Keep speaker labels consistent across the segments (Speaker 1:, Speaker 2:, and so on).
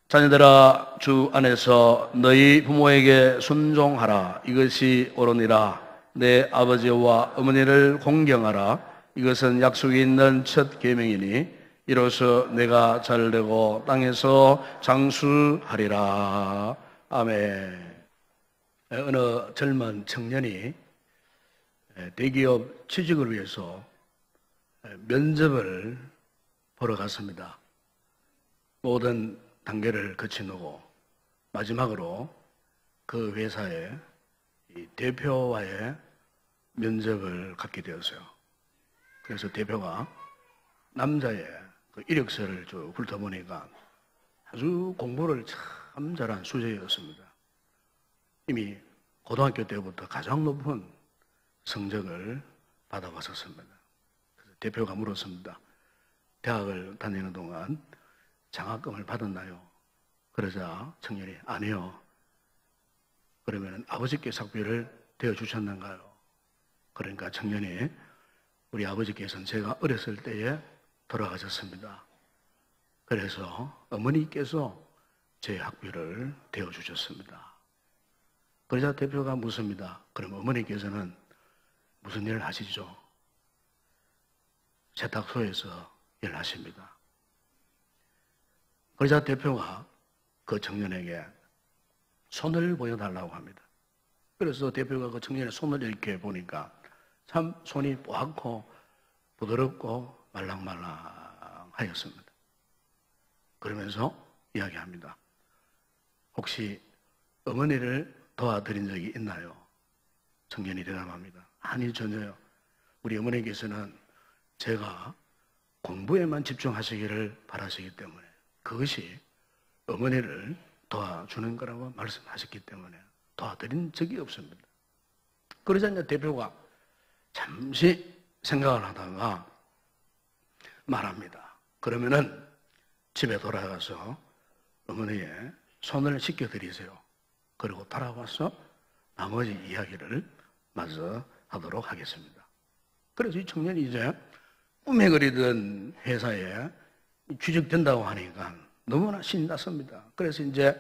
Speaker 1: 자녀들아, 주 안에서 너희 부모에게 순종하라. 이것이 옳으니라. 내 아버지와 어머니를 공경하라. 이것은 약속이 있는 첫 계명이니 이로써 내가 잘되고 땅에서 장수하리라. 아멘. 어느 젊은 청년이 대기업 취직을 위해서 면접을 보러 갔습니다. 모든 단계를 거친 후고 마지막으로 그 회사의 대표와의 면접을 갖게 되었어요. 그래서 대표가 남자의 그 이력서를 쭉 훑어보니까 아주 공부를 참 잘한 수재였습니다. 이미 고등학교 때부터 가장 높은 성적을 받아왔었습니다. 그래서 대표가 물었습니다. 대학을 다니는 동안 장학금을 받았나요? 그러자 청년이 아니요. 그러면 아버지께 학비를 대어주셨는가요? 그러니까 청년이 우리 아버지께서는 제가 어렸을 때에 돌아가셨습니다. 그래서 어머니께서 제 학비를 대어주셨습니다. 그러자 대표가 묻습니다. 그럼 어머니께서는 무슨 일을 하시죠? 세탁소에서 일하십니다. 그러자 대표가 그 청년에게 손을 보여달라고 합니다. 그래서 대표가 그 청년의 손을 이렇게 보니까 참 손이 뽀얗고 부드럽고 말랑말랑하였습니다. 그러면서 이야기합니다. 혹시 어머니를 도와드린 적이 있나요? 청년이 대답합니다. 아니, 전혀요. 우리 어머니께서는 제가 공부에만 집중하시기를 바라시기 때문에 그것이 어머니를 도와주는 거라고 말씀하셨기 때문에 도와드린 적이 없습니다. 그러자 이제 대표가 잠시 생각을 하다가 말합니다. 그러면은 집에 돌아가서 어머니의 손을 씻겨드리세요. 그리고 돌아와서 나머지 이야기를 마저 하도록 하겠습니다. 그래서 이 청년이 이제 꿈에 그리던 회사에 취직된다고 하니까 너무나 신이 났습니다. 그래서 이제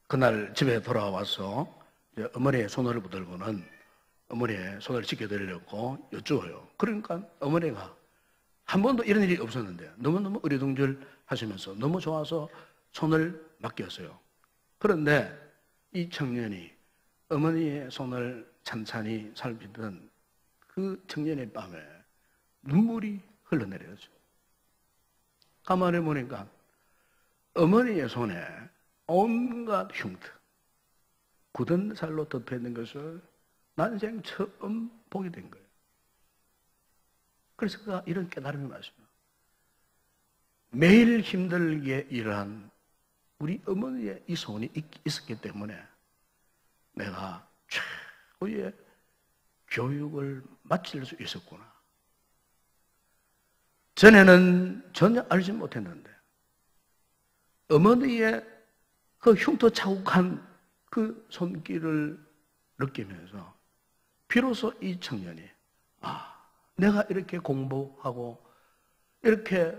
Speaker 1: 그날 집에 돌아와서 이제 어머니의 손을 붙들고는 어머니의 손을 지켜드리려고 여쭈어요. 그러니까 어머니가 한 번도 이런 일이 없었는데 너무너무 어리둥절 하시면서 너무 좋아서 손을 맡겼어요. 그런데 이 청년이 어머니의 손을 찬찬히 살피던 그 청년의 밤에 눈물이 흘러내려죠. 가만히 보니까 어머니의 손에 온갖 흉터, 굳은 살로 덮여있는 것을 난생 처음 보게 된 거예요. 그래서 그가 이런 깨달음이 왔습니다. 매일 힘들게 일한 우리 어머니의 이 손이 있었기 때문에 내가 최고의 교육을 마칠 수 있었구나. 전에는 전혀 알지 못했는데 어머니의 그 흉터 자국한 그 손길을 느끼면서 비로소 이 청년이 내가 이렇게 공부하고 이렇게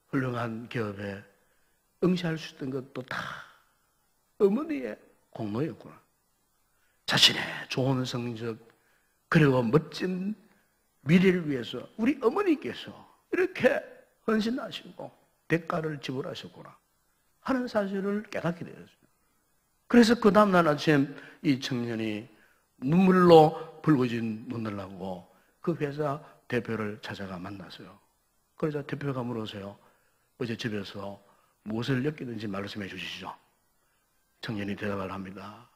Speaker 1: 훌륭한 기업에 응시할 수 있던 것도 다 어머니의 공로였구나. 자신의 좋은 성적 그리고 멋진 미래를 위해서 우리 어머니께서 이렇게 헌신하시고 대가를 지불하셨구나 하는 사실을 깨닫게 되었어요. 그래서 그 다음날 아침 이 청년이 눈물로 붉어진 눈을 하고 그 회사 대표를 찾아가 만났어요. 그러자 대표가 물어서요. 어제 집에서 무엇을 느끼는지 말씀해 주시죠. 청년이 대답을 합니다.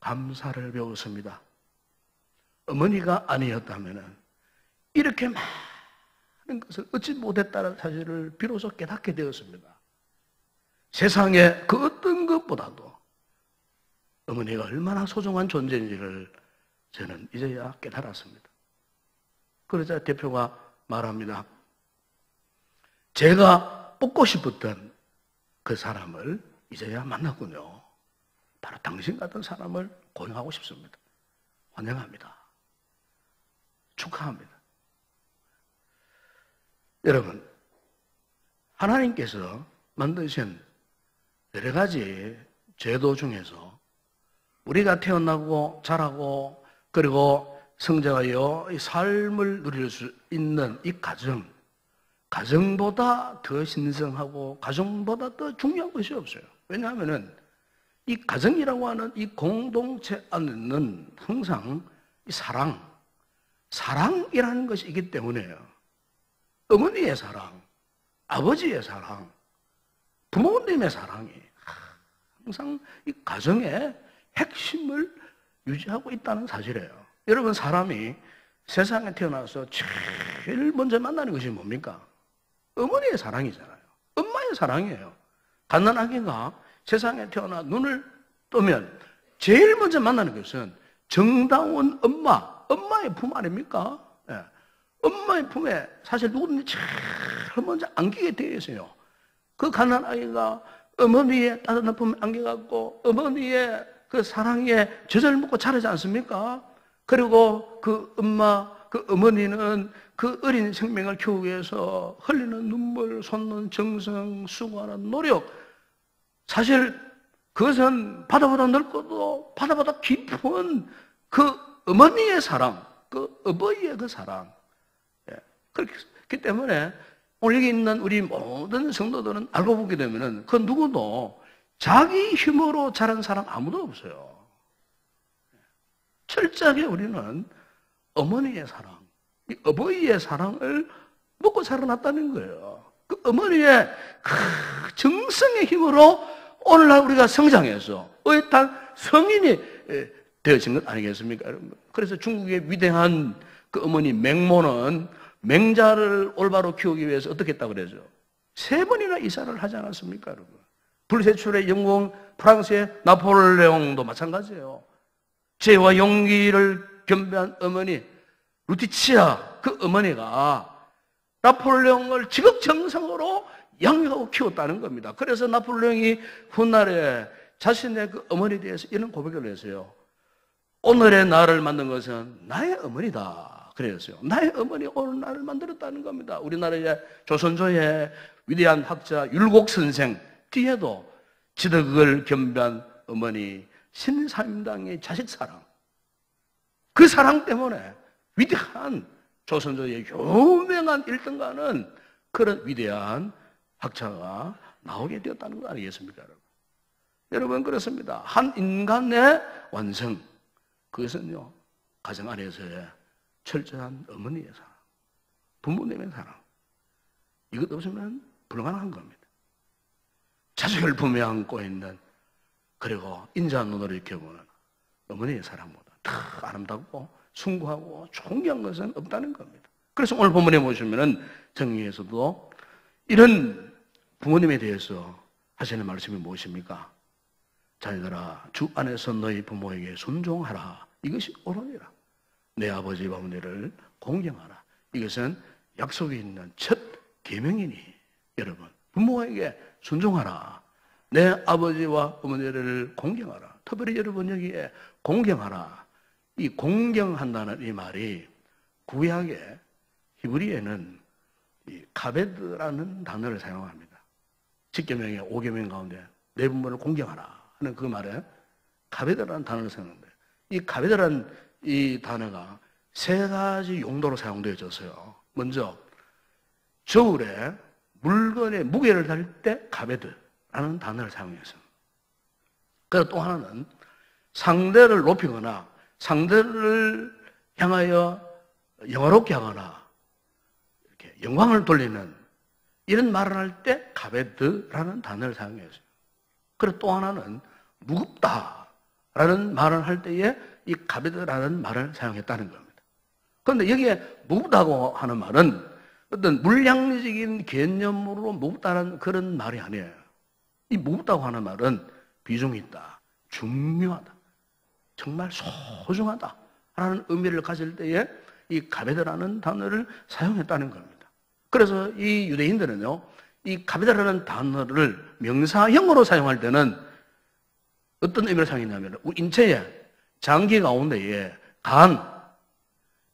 Speaker 1: 감사를 배웠습니다. 어머니가 아니었다면 이렇게 많은 것을 얻지 못했다는 사실을 비로소 깨닫게 되었습니다. 세상에 그 어떤 것보다도 어머니가 얼마나 소중한 존재인지를 저는 이제야 깨달았습니다. 그러자 대표가 말합니다. 제가 뽑고 싶었던 그 사람을 이제야 만났군요. 바로 당신 같은 사람을 고용하고 싶습니다. 환영합니다. 축하합니다. 여러분, 하나님께서 만드신 여러 가지 제도 중에서 우리가 태어나고 자라고 그리고 성장하여 이 삶을 누릴 수 있는 이 가정, 가정보다 더 신성하고 가정보다 더 중요한 것이 없어요. 왜냐하면은 이 가정이라고 하는 이 공동체 안에는 항상 이 사랑이라는 것이 있기 때문에요. 어머니의 사랑, 아버지의 사랑, 부모님의 사랑이 항상 이 가정의 핵심을 유지하고 있다는 사실이에요. 여러분, 사람이 세상에 태어나서 제일 먼저 만나는 것이 뭡니까? 어머니의 사랑이잖아요. 엄마의 사랑이에요. 갓난아기가 세상에 태어나 눈을 뜨면 제일 먼저 만나는 것은 정다운 엄마의 품 아닙니까? 예. 엄마의 품에 사실 누구든지 제일 먼저 안기게 되어 있어요. 그 갓난아기가 어머니의 따뜻한 품에 안겨갖고 어머니의 그 사랑에 젖을 먹고 자라지 않습니까? 그리고 그 어머니는 그 어린 생명을 키우기 위해서 흘리는 눈물, 쏟는 정성, 수고하는 노력, 사실 그것은 바다보다 넓고도 바다보다 깊은 그 어머니의 사랑, 그 어버이의 그 사랑. 그렇기 때문에 오늘 여기 있는 우리 모든 성도들은 알고 보게 되면은 그 누구도 자기 힘으로 자란 사람 아무도 없어요. 철저하게 우리는 어머니의 사랑, 이 어버이의 사랑을 먹고 자라났다는 거예요. 그 어머니의 그 정성의 힘으로 오늘날 우리가 성장해서 어엿한 성인이 되어진 것 아니겠습니까, 여러분? 그래서 중국의 위대한 그 어머니 맹모는 맹자를 올바로 키우기 위해서 어떻게 했다고 그러죠? 3번이나 이사를 하지 않았습니까, 여러분? 불세출의 영웅 프랑스의 나폴레옹도 마찬가지예요. 죄와 용기를 겸비한 어머니 루티치아, 그 어머니가 나폴레옹을 지극정성으로 양육하고 키웠다는 겁니다. 그래서 나폴레옹이 훗날에 자신의 그 어머니에 대해서 이런 고백을 했어요. 오늘의 나를 만든 것은 나의 어머니다. 그랬어요. 나의 어머니 오늘 나를 만들었다는 겁니다. 우리나라의 조선조의 위대한 학자 율곡 선생 뒤에도 지덕을 겸비한 어머니, 신사임당의 자식 사랑, 그 사랑 때문에 위대한 조선조의 유명한 1등가는 그런 위대한 학자가 나오게 되었다는 거 아니겠습니까, 여러분? 여러분, 그렇습니다. 한 인간의 완성, 그것은요, 가정 안에서의 철저한 어머니의 사랑, 부모님의 사랑, 이것 없으면 불가능한 겁니다. 자식을 품에 안고 있는, 그리고 인자한 눈으로 이렇게보는 어머니의 사랑보다 더 아름답고 숭고하고 존귀한 것은 없다는 겁니다. 그래서 오늘 본문에 보시면은 정리에서도 이런 부모님에 대해서 하시는 말씀이 무엇입니까? 자녀들아, 주 안에서 너희 부모에게 순종하라. 이것이 옳으니라. 내 아버지와 어머니를 공경하라. 이것은 약속이 있는 첫 계명이니, 여러분, 부모에게 순종하라. 내 아버지와 어머니를 공경하라. 특별히 여러분 여기에 공경하라. 이 공경한다는 이 말이 구약의 히브리에는 이 가베드라는 단어를 사용합니다. 10계명의 5계명 가운데 내 부모를 공경하라 하는 그 말에 가베드라는 단어를 사용하는데, 이 가베드라는 이 단어가 3가지 용도로 사용되어졌어요. 먼저 저울에 물건의 무게를 다릴 때 가베드라는 단어를 사용했어요. 그리고 또 하나는 상대를 높이거나 상대를 향하여 영화롭게 하거나 이렇게 영광을 돌리는 이런 말을 할 때 가베드라는 단어를 사용했어요. 그리고 또 하나는 무겁다라는 말을 할 때에 이 가베드라는 말을 사용했다는 겁니다. 그런데 여기에 무겁다고 하는 말은 어떤 물량적인 개념으로 무겁다는 그런 말이 아니에요. 이 무겁다고 하는 말은 비중이 있다, 중요하다, 정말 소중하다라는 의미를 가질 때에 이 가베드라는 단어를 사용했다는 겁니다. 그래서 이 유대인들은요, 이 가베드라는 단어를 명사형으로 사용할 때는 어떤 의미를 사용했냐면, 우리 인체의 장기 가운데에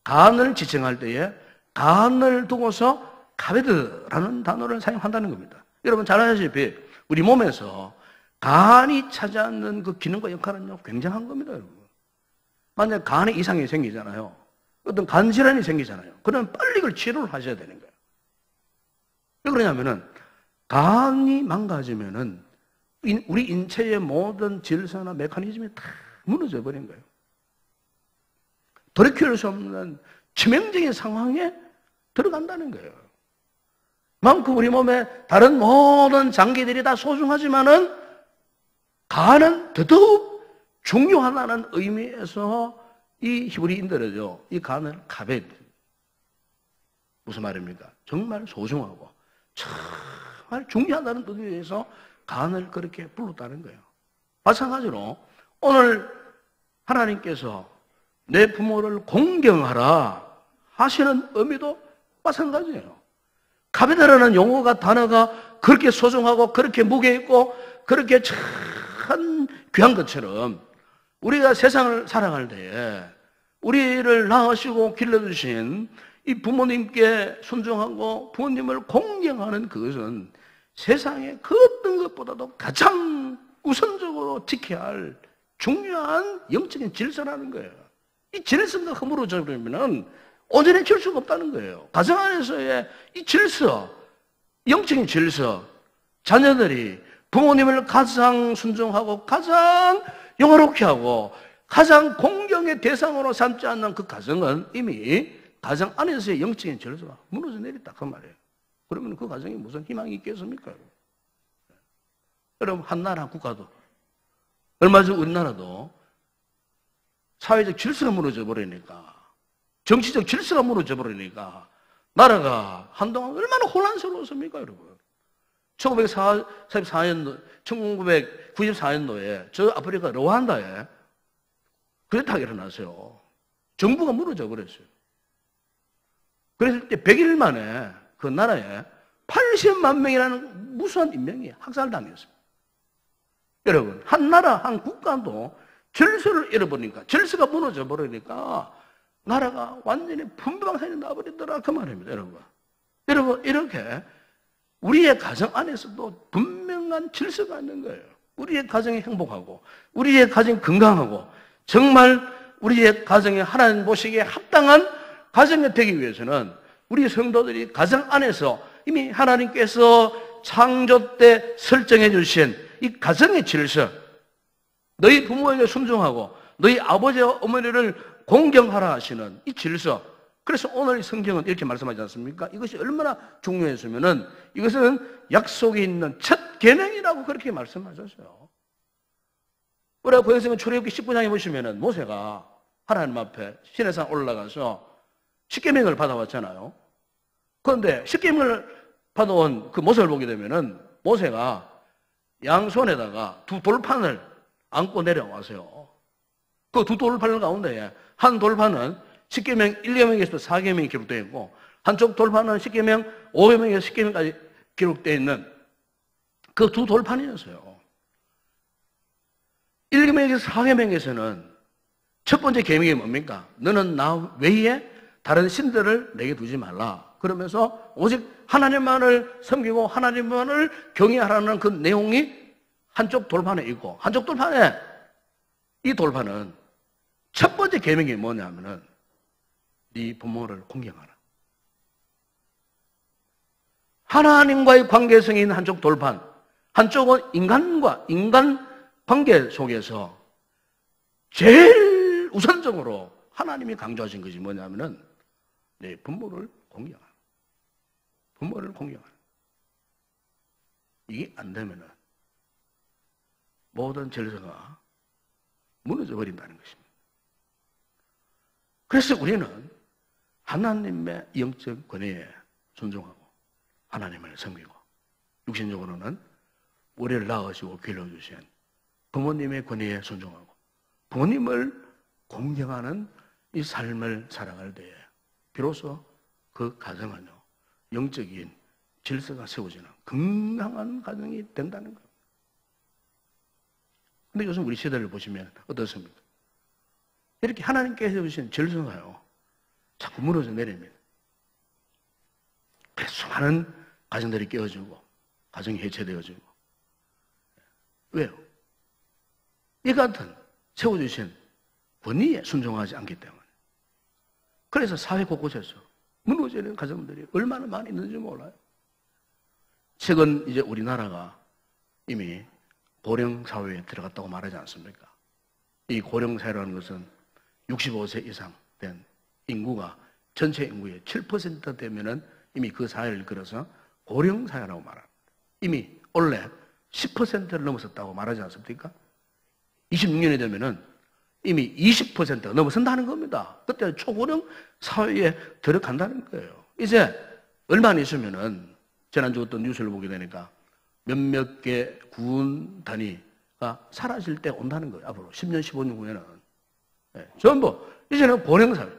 Speaker 1: 간을 지칭할 때에 간을 두고서 가베드라는 단어를 사용한다는 겁니다. 여러분 잘 아시다시피 우리 몸에서 간이 차지하는 그 기능과 역할은요, 굉장한 겁니다, 여러분. 만약 간에 이상이 생기잖아요. 어떤 간질환이 생기잖아요. 그러면 빨리 그걸 치료를 하셔야 되는 거예요. 왜 그러냐면은, 간이 망가지면은, 우리 인체의 모든 질서나 메커니즘이 다 무너져 버린 거예요. 돌이킬 수 없는 치명적인 상황에 들어간다는 거예요. 만큼 우리 몸에 다른 모든 장기들이 다 소중하지만은 간은 더더욱 중요하다는 의미에서 이 히브리인들은요, 이 간을 카벳. 무슨 말입니까? 정말 소중하고 정말 중요하다는 의미에서 간을 그렇게 불렀다는 거예요. 마찬가지로 오늘 하나님께서 내 부모를 공경하라 하시는 의미도 마찬가지예요. 카벳이라는 용어가, 단어가 그렇게 소중하고 그렇게 무게 있고 그렇게 참 귀한 것처럼 우리가 세상을 살아갈 때에 우리를 낳으시고 길러주신 이 부모님께 순종하고 부모님을 공경하는 그것은 세상의 그 어떤 것보다도 가장 우선적으로 지켜야 할 중요한 영적인 질서라는 거예요. 이 질서가 허물어져 버리면 온전히 질 수가 없다는 거예요. 가정 안에서의 이 질서, 영적인 질서, 자녀들이 부모님을 가장 순종하고 가장 영화롭게 하고 가장 공경의 대상으로 삼지 않는 그 가정은 이미 가정 안에서의 영적인 질서가 무너져 내렸다 그 말이에요. 그러면 그 가정이 무슨 희망이 있겠습니까? 여러분, 한 나라 국가도 얼마 전 우리나라도 사회적 질서가 무너져 버리니까, 정치적 질서가 무너져 버리니까 나라가 한동안 얼마나 혼란스러웠습니까, 여러분? 1994년도에 저 아프리카 르완다에 쿠데타가 일어났어요. 정부가 무너져 버렸어요. 그래서 그때 100일 만에 그 나라에 80만 명이라는 무수한 인명이 학살당했어요. 여러분, 한 나라, 한 국가도 질서를 잃어버리니까, 질서가 무너져 버리니까 나라가 완전히 분방산이 나버리더라 그 말입니다, 여러분. 여러분, 이렇게 우리의 가정 안에서도 분명한 질서가 있는 거예요. 우리의 가정이 행복하고 우리의 가정이 건강하고 정말 우리의 가정이 하나님 보시기에 합당한 가정이 되기 위해서는 우리 성도들이 가정 안에서 이미 하나님께서 창조 때 설정해 주신 이 가정의 질서, 너희 부모에게 순종하고 너희 아버지와 어머니를 공경하라 하시는 이 질서. 그래서 오늘 성경은 이렇게 말씀하지 않습니까? 이것이 얼마나 중요했으면은 이것은 약속이 있는 첫 계명이라고 그렇게 말씀하셨어요. 우리가 구약성경 출애굽기 19장에 보시면은 모세가 하나님 앞에 시내산 올라가서 십계명을 받아왔잖아요. 그런데 십계명을 받아온 그 모습을 보게 되면은 모세가 양손에다가 두 돌판을 안고 내려와서요. 그 두 돌판 가운데 한 돌판은 십계명 1계명에서 4계명이 기록되어 있고 한쪽 돌판은 십계명 5계명에서 10계명까지 기록되어 있는 그 두 돌판이었어요. 1계명에서 4계명에서는 첫 번째 계명이 뭡니까? 너는 나 외에 다른 신들을 내게 두지 말라. 그러면서 오직 하나님만을 섬기고 하나님만을 경외하라는 그 내용이 한쪽 돌판에 있고, 한쪽 돌판에 이 돌판은 첫 번째 계명이 뭐냐면은 네 부모를 공경하라. 하나님과의 관계성이 있는 한쪽 돌판, 한쪽은 인간과 인간 관계 속에서 제일 우선적으로 하나님이 강조하신 것이 뭐냐면은 내 부모를 공경하라. 부모를 공경하라. 이게 안 되면은 모든 질서가 무너져 버린다는 것입니다. 그래서 우리는 하나님의 영적 권위에 순종하고 하나님을 섬기고 육신적으로는 우리를 낳으시고 길러주신 부모님의 권위에 순종하고 부모님을 공경하는 이 삶을 살아갈 때에 비로소 그 가정은요, 영적인 질서가 세워지는 건강한 가정이 된다는 거예요. 근데 요즘 우리 시대를 보시면 어떻습니까? 이렇게 하나님께서 주신 질서가요, 자꾸 무너져 내립니다. 그래서 수많은 가정들이 깨어지고 가정이 해체되어지고 왜요? 이 같은 세워주신 권위에 순종하지 않기 때문에. 그래서 사회 곳곳에서 무너지는 가정들이 얼마나 많이 있는지 몰라요. 최근 이제 우리나라가 이미 고령사회에 들어갔다고 말하지 않습니까? 이 고령사회라는 것은 65세 이상 된 인구가 전체 인구의 7% 되면은 이미 그 사회를 걸어서 고령사회라고 말합니다. 이미 원래 10%를 넘어섰다고 말하지 않습니까? 26년이 되면은 이미 20%가 넘어선다는 겁니다. 그때 초고령 사회에 들어간다는 거예요. 이제 얼마 안 있으면은 지난주 어떤 뉴스를 보게 되니까 몇몇 개 군 단위가 사라질 때 온다는 거예요. 앞으로 10년, 15년 후에는. 네, 전부 이제는 고령사회,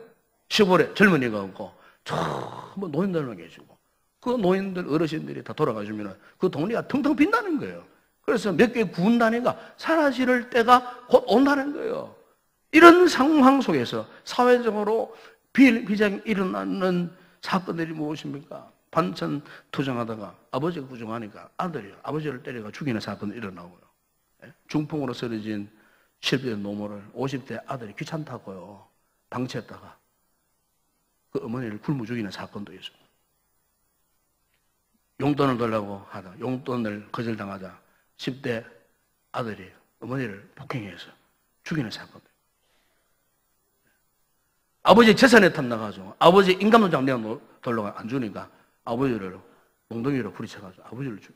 Speaker 1: 시골에 젊은이가 없고 전부 노인들만 계시고 그 노인들 어르신들이 다 돌아가시면 그 동네가 텅텅 빈다는 거예요. 그래서 몇 개 군 단위가 사라질 때가 곧 온다는 거예요. 이런 상황 속에서 사회적으로 비일비재하게 일어나는 사건들이 무엇입니까? 반찬 투정하다가 아버지가 부정하니까 아들이 아버지를 때려가 죽이는 사건이 일어나고요. 중풍으로 쓰러진 70대 노모를 50대 아들이 귀찮다고요. 방치했다가 그 어머니를 굶어 죽이는 사건도 있어요. 용돈을 달라고 하다 용돈을 거절당하자 10대 아들이 어머니를 폭행해서 죽이는 사건도 있어요. 아버지 재산에 탐나가지고 아버지 인감도장 내가 돌려가 안 주니까 아버지를 엉덩이로 부딪혀가지고 아버지를 죽여.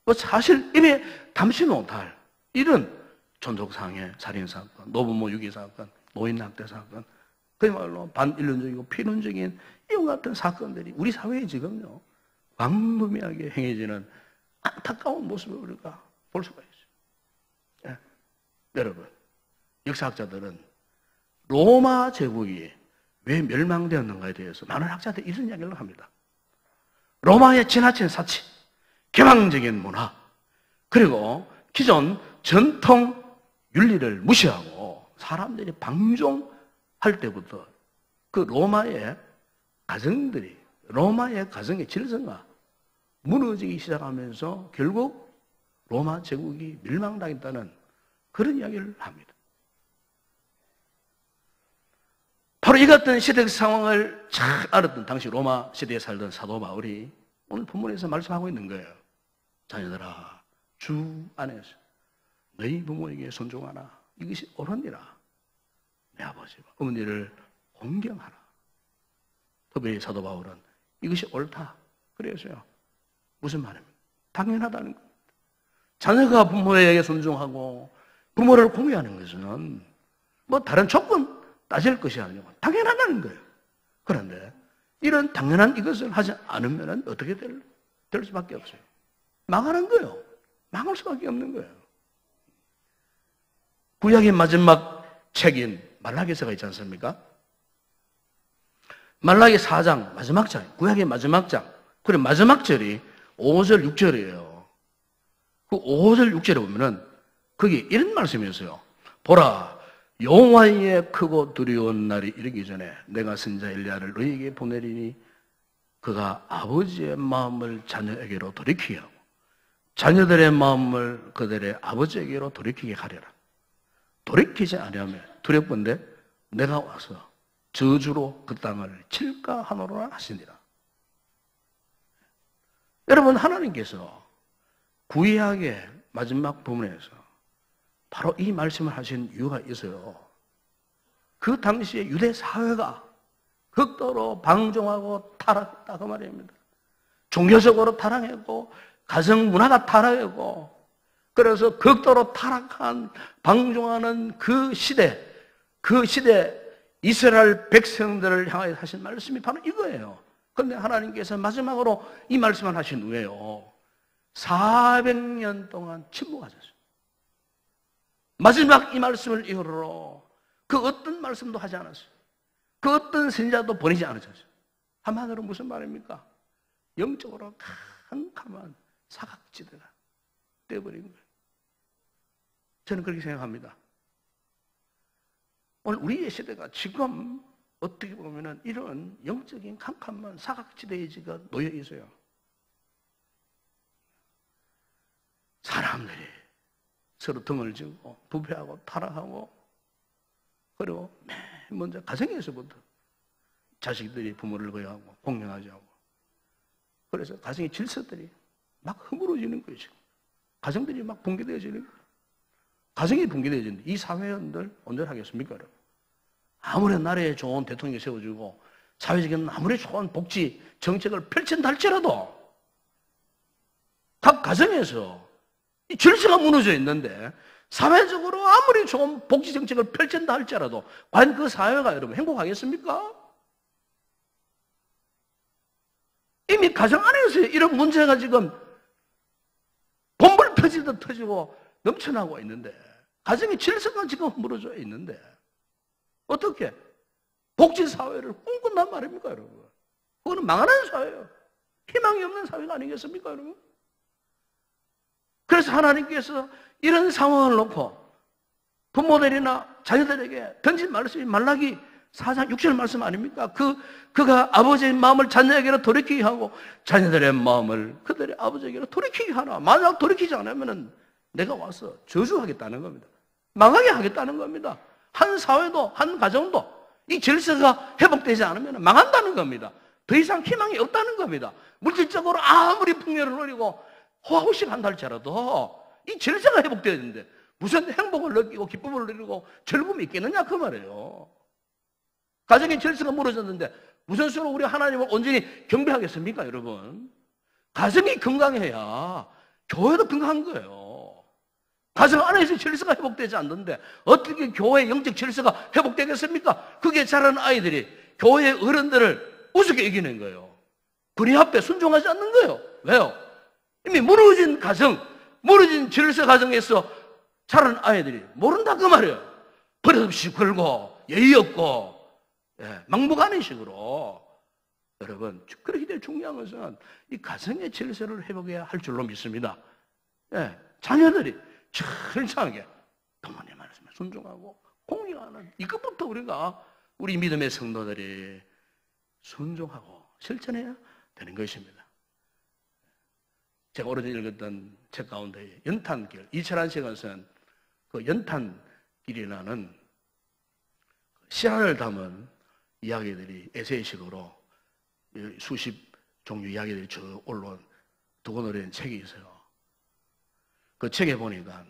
Speaker 1: 뭐 사실 이미 담지 못할 이런 존속상해 살인사건, 노부모 유기사건, 노인학대사건, 그야말로 반인륜적이고 필연적인 이와 같은 사건들이 우리 사회에 지금요 광범위하게 행해지는 안타까운 모습을 우리가 볼 수가 있어요. 예. 여러분, 역사학자들은 로마 제국이 왜 멸망되었는가에 대해서 많은 학자들이 이런 이야기를 합니다. 로마의 지나친 사치, 개방적인 문화, 그리고 기존 전통 윤리를 무시하고 사람들이 방종할 때부터 그 로마의 가정들이, 로마의 가정의 질서가 무너지기 시작하면서 결국 로마 제국이 멸망당했다는 그런 이야기를 합니다. 바로 이 같은 시대적 상황을 잘 알았던 당시 로마 시대에 살던 사도 바울이 오늘 본문에서 말씀하고 있는 거예요. 자녀들아, 주 안에서 너희 부모에게 순종하라. 이것이 옳으니라. 내 아버지와 어머니를 공경하라. 특별히 사도 바울은 이것이 옳다. 그래서요. 무슨 말입니까? 당연하다는 겁니다. 자녀가 부모에게 순종하고 부모를 공경하는 것은 뭐 다른 조건 따질 것이 아니고 당연하다는 거예요. 그런데 이런 당연한 이것을 하지 않으면 어떻게 될 수밖에 없어요. 망하는 거예요. 망할 수밖에 없는 거예요. 구약의 마지막 책인 말라기서가 있지 않습니까? 말라기 4장 마지막 장, 구약의 마지막 장, 그리고 마지막 절이 5절, 6절이에요. 그 5절, 6절에 보면은 거기 이런 말씀이 있어요. 보라, 여호와의 크고 두려운 날이 이르기 전에 내가 선지자 엘리야를 너희에게 보내리니 그가 아버지의 마음을 자녀에게로 돌이키게 하고 자녀들의 마음을 그들의 아버지에게로 돌이키게 하려라. 돌이키지 않으면 두렵건대 내가 와서 저주로 그 땅을 칠까 하노라 하시니라. 여러분, 하나님께서 구약의 마지막 부분에서 바로 이 말씀을 하신 이유가 있어요. 그 당시에 유대 사회가 극도로 방종하고 타락했다 그 말입니다. 종교적으로 타락했고 가정 문화가 타락했고 그래서 극도로 타락한 방종하는 그 시대 이스라엘 백성들을 향하여 하신 말씀이 바로 이거예요. 그런데 하나님께서 마지막으로 이 말씀을 하신 후에요 400년 동안 침묵하셨어요. 마지막 이 말씀을 이후로 그 어떤 말씀도 하지 않았어요. 그 어떤 선지자도 보내지 않으셨어요. 한마디로 무슨 말입니까? 영적으로 캄캄한 사각지대가 되어버린 거예요. 저는 그렇게 생각합니다. 오늘 우리의 시대가 지금 어떻게 보면 이런 영적인 캄캄한 사각지대에 지금 놓여 있어요. 사람들이 서로 등을 지고 부패하고 타락하고, 그리고 맨 먼저 가정에서부터 자식들이 부모를 거역하고 공경하지 않고, 그래서 가정의 질서들이 막 허물어지는 거예요. 지금 가정들이 막 붕괴되어지는 거예요. 가정이 붕괴되어지는데 이 사회원들 온전하겠습니까, 여러분? 아무리 나라에 좋은 대통령이 세워주고 사회적인 아무리 좋은 복지 정책을 펼친다 할지라도 각 가정에서 이 질서가 무너져 있는데, 사회적으로 아무리 좋은 복지 정책을 펼친다 할지라도 과연 그 사회가 여러분 행복하겠습니까? 이미 가정 안에서 이런 문제가 지금 bom을 터지듯 터지고 넘쳐나고 있는데, 가정의 질서가 지금 무너져 있는데 어떻게 복지사회를 꿈꾼단 말입니까, 여러분? 그거는 망하는 사회예요. 희망이 없는 사회가 아니겠습니까, 여러분? 그래서 하나님께서 이런 상황을 놓고 부모들이나 자녀들에게 던진 말씀이 말라기 4장 6절 말씀 아닙니까? 그가 아버지의 마음을 자녀에게로 돌이키게 하고 자녀들의 마음을 그들의 아버지에게로 돌이키게 하라. 만약 돌이키지 않으면 내가 와서 저주하겠다는 겁니다. 망하게 하겠다는 겁니다. 한 사회도 한 가정도 이 질서가 회복되지 않으면 망한다는 겁니다. 더 이상 희망이 없다는 겁니다. 물질적으로 아무리 풍요를 누리고 호화호식한다 할지라도 이 질서가 회복되어야 되는데 무슨 행복을 느끼고 기쁨을 누리고 즐거움이 있겠느냐 그 말이에요. 가정의 질서가 무너졌는데 무슨 수로 우리 하나님을 온전히 경배하겠습니까, 여러분? 가정이 건강해야 교회도 건강한 거예요. 가정 안에서 질서가 회복되지 않는데 어떻게 교회의 영적 질서가 회복되겠습니까? 그게 자라는 아이들이 교회의 어른들을 우습게 이기는 거예요. 군인 앞에 순종하지 않는 거예요. 왜요? 이미 무너진 가정, 무너진 질서 가정에서 자라는 아이들이 모른다 그 말이에요. 버릇없이 굴고 예의 없고 막무가내 식으로. 여러분, 그렇게 될 중요한 것은 이 가정의 질서를 회복해야 할 줄로 믿습니다. 자녀들이 철저하게 부모님 말씀에 순종하고 공경하는 이것부터 우리 믿음의 성도들이 순종하고 실천해야 되는 것입니다. 제가 오래전에 읽었던 책 가운데 연탄길, 이철한 씨가 쓴 그 연탄길이라는 실화를 담은 이야기들이 에세이식으로 수십 종류 이야기들이 쭉 올라온 두 권으로 된 책이 있어요. 그 책에 보니까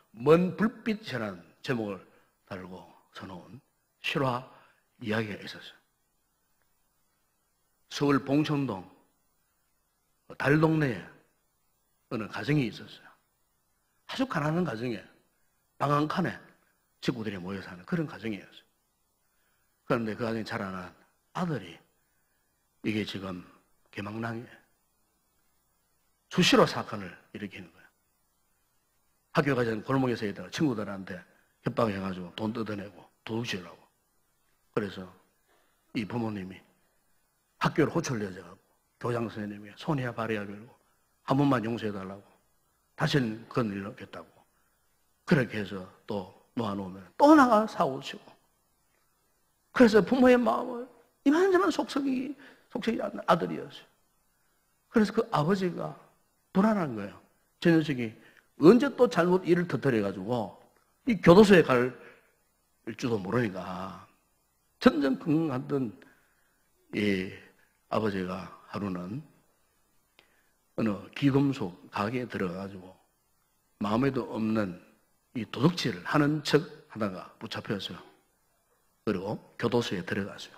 Speaker 1: 먼 불빛이라는 제목을 달고 써놓은 실화 이야기가 있었어요. 서울 봉천동 달동네에 어느 가정이 있었어요. 아주 가난한 가정에 방 한 칸에 식구들이 모여 사는 그런 가정이었어요. 그런데 그 가정에 자라난 아들이 이게 지금 개망랑이에요. 수시로 사건을 일으키는 거예요. 학교 가기 전 골목에서 있다가 친구들한테 협박해가지고 돈 뜯어내고 도둑질하고. 그래서 이 부모님이 학교를 호출려져가고 교장 선생님에게 손해야 발해야 걸고 한 번만 용서해달라고 다시는 그런 일을 없겠다고 그렇게 해서 또 놓아놓으면 또 나가 사고 치고. 그래서 부모의 마음을 이만저만 속썩이 않는 아들이었어요. 그래서 그 아버지가 불안한 거예요. 저 녀석이 언제 또 잘못 일을 터뜨려가지고 이 교도소에 갈 줄도 모르니까 점점 건강하던 이 아버지가 하루는 어느 귀금속 가게에 들어가가지고 마음에도 없는 이 도둑질을 하는 척 하다가 붙잡혔어요. 그리고 교도소에 들어갔어요.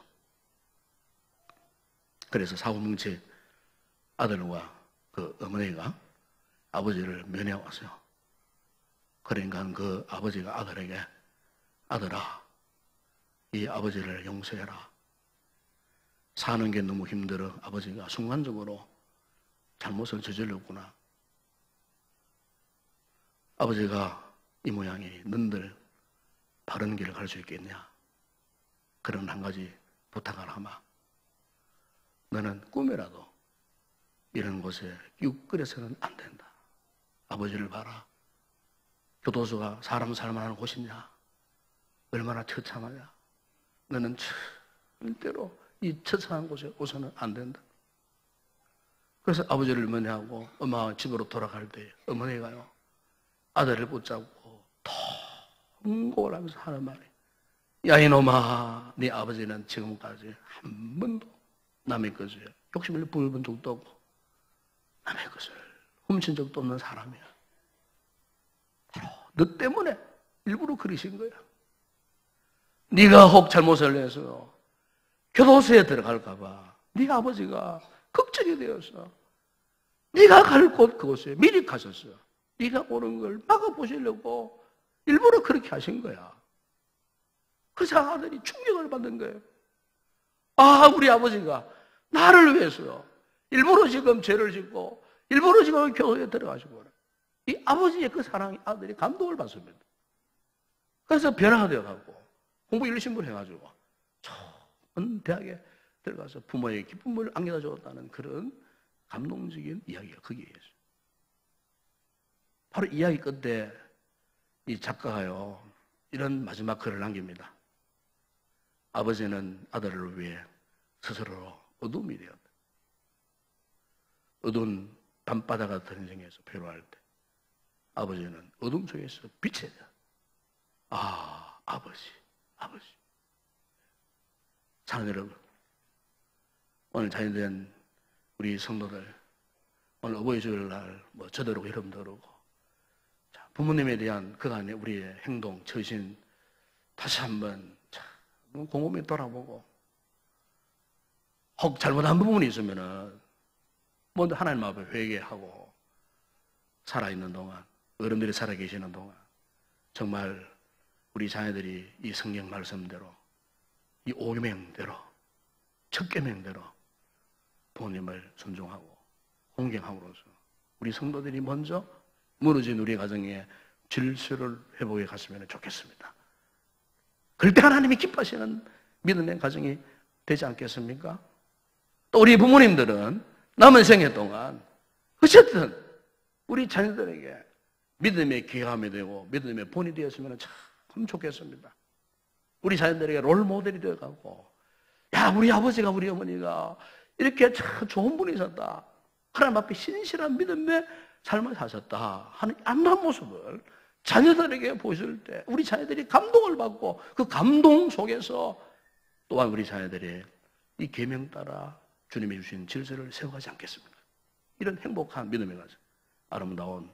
Speaker 1: 그래서 사고뭉치 아들과 그 어머니가 아버지를 면회 왔어요. 그러니까 그 아버지가 아들에게 아들아, 이 아버지를 용서해라. 사는 게 너무 힘들어. 아버지가 순간적으로 잘못을 저질렀구나. 아버지가 이 모양이 너희들 바른 길을 갈 수 있겠냐? 그런 한 가지 부탁을 하마. 너는 꿈에라도 이런 곳에 յու끌여서는 안 된다. 아버지를 봐라. 교도소가 사람 살만한 곳이냐? 얼마나 처참하냐? 너는 절대로 이 처참한 곳에 오서는 안 된다. 그래서 아버지를 면회하고 엄마 집으로 돌아갈 때 어머니가요, 아들을 붙잡고 통곡을 하면서 하는 말이, 야 이놈아, 네 아버지는 지금까지 한 번도 남의 것을 욕심을 부려본 적도 없고 남의 것을 훔친 적도 없는 사람이야. 바로 너 때문에 일부러 그러신 거야. 네가 혹 잘못을 해서 교도소에 들어갈까 봐 네 아버지가 걱정이 되어서 네가 갈 곳 그곳에 미리 가셨어. 네가 오는 걸 막아보시려고 일부러 그렇게 하신 거야. 그래서 아들이 충격을 받는 거예요. 아, 우리 아버지가 나를 위해서 일부러 지금 죄를 짓고 일부러 지금 교도소에 들어가시고, 이 아버지의 그 사랑이 아들이 감동을 받습니다. 그래서 변화가 되어가고 공부 1신분 해가지고 좋은 대학에 들어가서 부모의 기쁨을 안겨다 주었다는 그런 감동적인 이야기가 거기에 있어요. 바로 이야기 끝에 이 작가가요, 이런 마지막 글을 남깁니다. 아버지는 아들을 위해 스스로 어둠이 되었다. 어두운 밤바다 같은 인생에서 괴로워할 때 아버지는 어둠 속에서 빛이 되었다. 아, 아버지. 사랑하는 여러분, 오늘 자녀된 우리 성도들, 오늘 어버이 주일날 저도 그러고 여러분도 그러고, 부모님에 대한 그간의 우리의 행동, 처신 다시 한번 곰곰이 돌아보고, 혹 잘못한 부분이 있으면은 먼저 하나님 앞에 회개하고, 살아있는 동안, 어른들이 살아계시는 동안 정말 우리 자녀들이 이 성경 말씀대로, 이 오계명대로, 첫 계명대로 부모님을 존중하고 공경함으로써 우리 성도들이 먼저 무너진 우리 가정의 질서를 회복해 갔으면 좋겠습니다. 그럴 때 하나님이 기뻐하시는 믿음의 가정이 되지 않겠습니까? 또 우리 부모님들은 남은 생애 동안 어쨌든 우리 자녀들에게 믿음의 귀감이 되고 믿음의 본이 되었으면 참 좋겠습니다. 우리 자녀들에게 롤 모델이 되어가고, 야, 우리 아버지가, 우리 어머니가 이렇게 참 좋은 분이셨다, 하나님 앞에 신실한 믿음의 삶을 사셨다 하는 안한 모습을 자녀들에게 보실 때 우리 자녀들이 감동을 받고, 그 감동 속에서 또한 우리 자녀들이 이 계명 따라 주님이 주신 질서를 세워가지 않겠습니까? 이런 행복한 믿음의 가정, 아름다운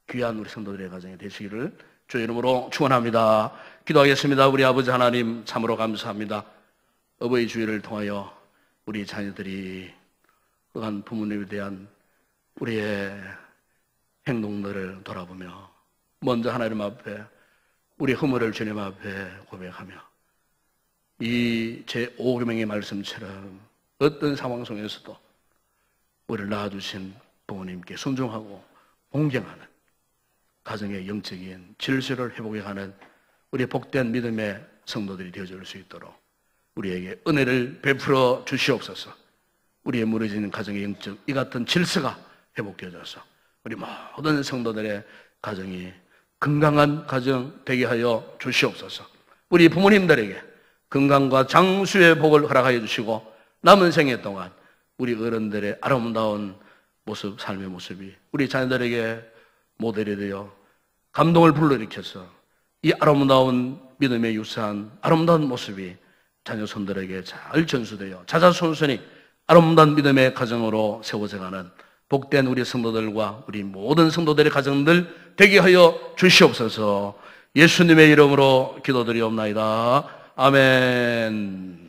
Speaker 1: 귀한 우리 성도들의 가정이 되시기를 주의 이름으로 축원합니다. 기도하겠습니다. 우리 아버지 하나님, 참으로 감사합니다. 어버이 주일을 통하여 우리 자녀들이 그간 부모님에 대한 우리의 행동들을 돌아보며 먼저 하나님 앞에 우리 허물을 주님 앞에 고백하며 이 제5계명의 말씀처럼 어떤 상황 속에서도 우리를 낳아주신 부모님께 순종하고 공경하는 가정의 영적인 질서를 회복해가는 우리 복된 믿음의 성도들이 되어줄 수 있도록 우리에게 은혜를 베풀어 주시옵소서. 우리의 무너지는 가정의 영적 이 같은 질서가 회복되어져서 우리 모든 성도들의 가정이 건강한 가정 되게 하여 주시옵소서. 우리 부모님들에게 건강과 장수의 복을 허락하여 주시고 남은 생애 동안 우리 어른들의 아름다운 모습, 삶의 모습이 우리 자녀들에게 모델이 되어 감동을 불러일으켜서 이 아름다운 믿음의 유사한 아름다운 모습이 자녀 손들에게 잘 전수되어 자자손손이 아름다운 믿음의 가정으로 세워져가는 복된 우리 성도들과 우리 모든 성도들의 가정들 되게 하여 주시옵소서. 예수님의 이름으로 기도드리옵나이다. 아멘.